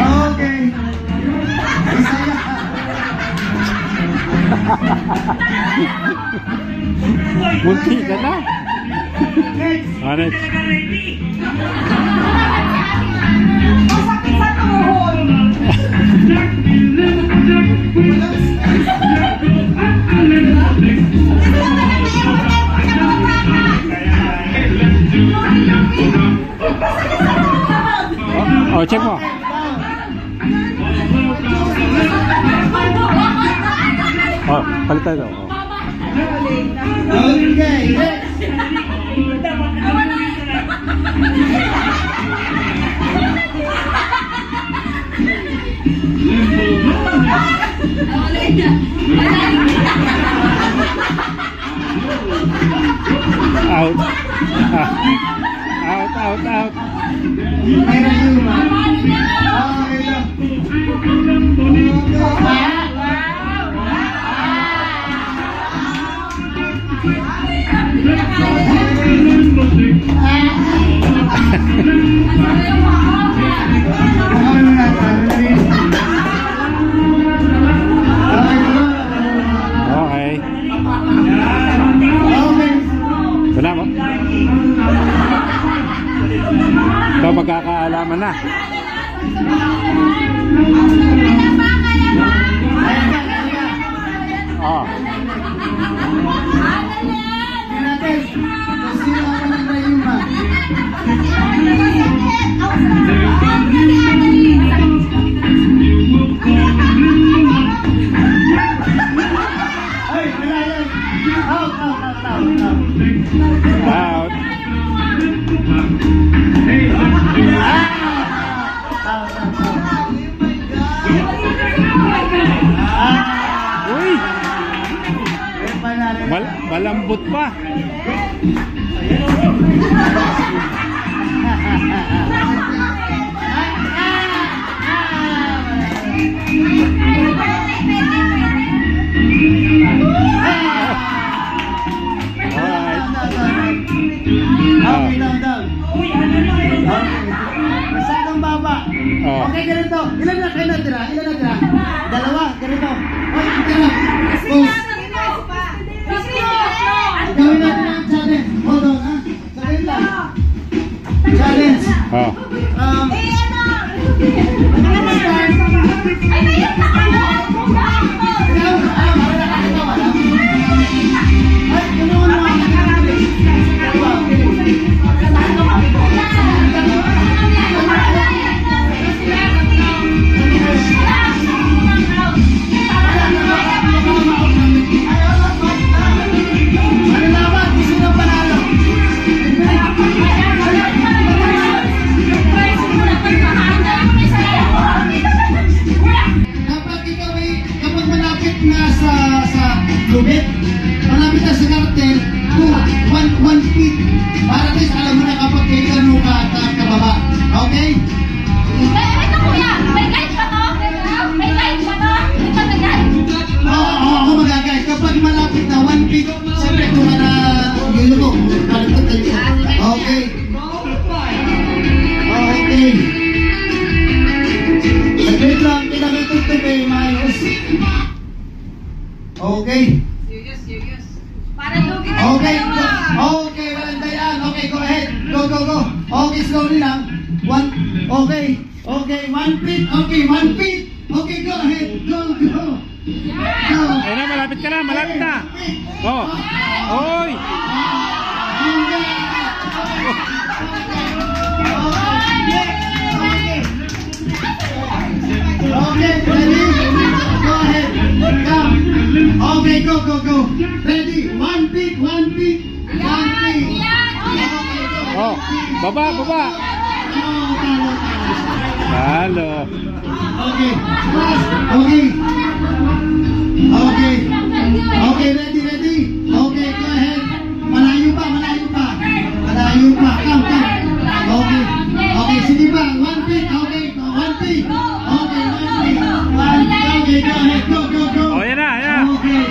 Okay. Isaya. Munti ka na. Next. Masakit sa tuhod. Oh, check mo. Oh, palitan daw. Okay, next. Out. Out. Mayroon yung okay lang. Okay. Wala mo? Ito magkakaalaman na. Oh. Out. Uy! Malambot pa. Okay, down. Masyadong baba. Okay, ganito. Ilan na kayo natira? Dalawa, ganito. Okay, tira. Gawin natin ang challenge. Hold on, ha? Sabihin lang. Challenge. Lubit, malapit na sa kartel, 1 feet. Para guys, alam mo na kapag kayo gano'n ka kababa. Okay? Ito kuya, may guide pa to? May guide pa to? Ito may guide? Oo, ako mag-guide. Kapag malapit na 1 feet, siyempre kung na yun mo, kalipot tayo. Okay. Okay. Saglit lang, pinakitutupin, maayos. Okay. Serious. Para lugi na Okay, okay, walang dayaan. Okay, go ahead. Go. Okay, slowly lang. 1 feet. Okay, 1 feet. Okay, go ahead. Go. Ayun na, malapit ka na. Oh. Oy! Okay, ready? Go ahead. Come. Okay, go. Ready? 1 feet. Oh, baba. Halo. Okay. Okay, ready? Okay, go ahead. Malayo pa. Come. Okay, sige pa. 1 feet. Okay, 1 feet. Okay, 1 feet. Okay, go ahead. Go. Oh, yan na. Okay.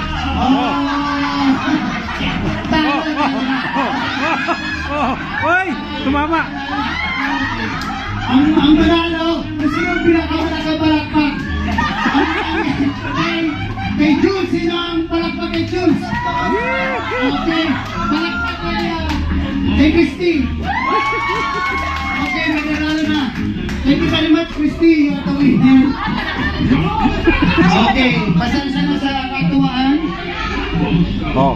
Oy! Tumama! Ang manalo, sino ang pinakamalakapalakpak? Kay Jules, sino ang palakpak kay Jules? Okay, palakpak kay Christy. Okay, may nanalo na. Thank you very much, Christy. You are the winner. Okay, pasensya na sa katuwaan. Oh.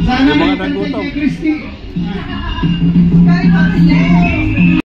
Sana Yung mga may nagutom. kay Christy.